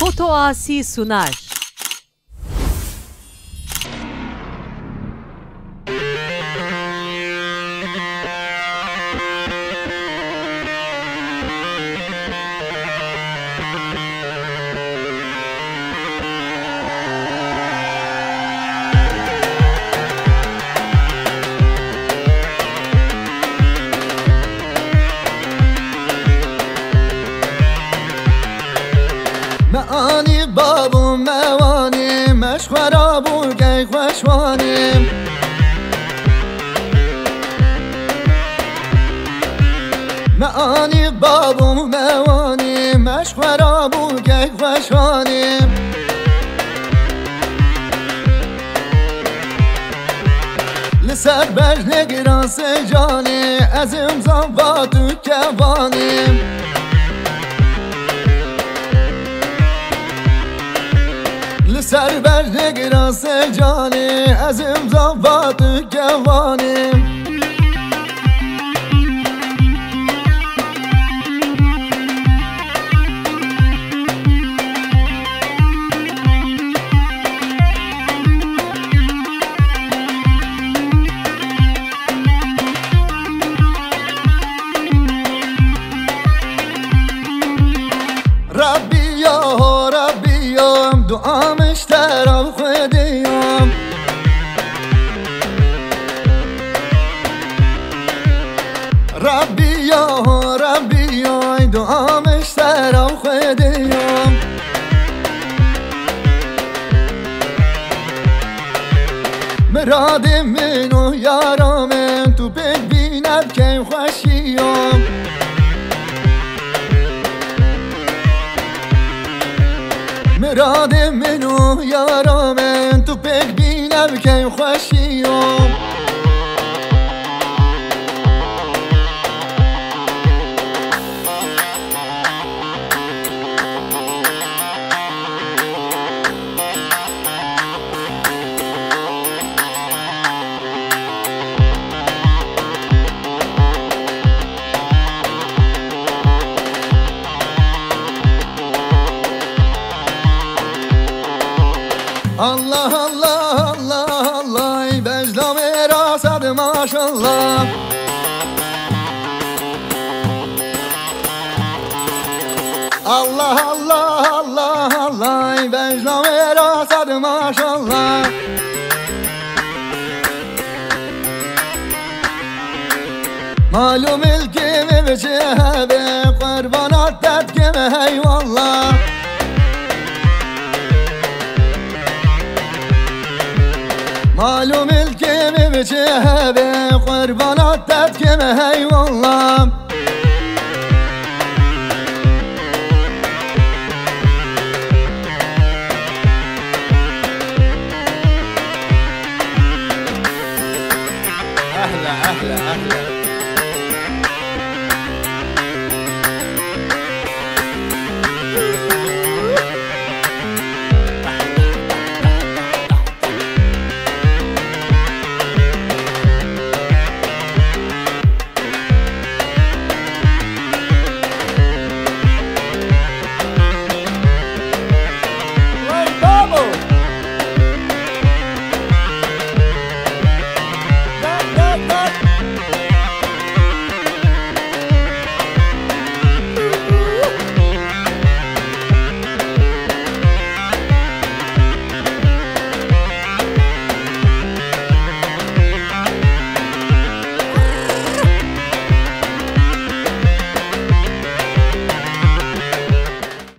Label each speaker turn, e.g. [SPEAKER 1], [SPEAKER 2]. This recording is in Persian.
[SPEAKER 1] Foto Asi sunar.
[SPEAKER 2] معانی بابو موانی مشورا بوگی خوشوانی معانی بابو موانی مشورا بوگی خوشوانی لسر بجن گراس جانی از امزان با تو کوانی سر بر گراس جانی از امضا با تو کوانی ربی یا ربی یا دعامش ترام خودیم ربی یا دعامش ترام خودیم مراد من و یارم تو ببیند که خوشیم مراد من و یارم تو ببینم که خوشیم Allah Allah Allah Allah Becdam erasad maşallah Allah Allah Allah Allah Becdam erasad maşallah Malum ilkimi ve cehebe Kurbanat detkime eyvallah معلوم الكيم بجهبه قربانات تبكي eyvallah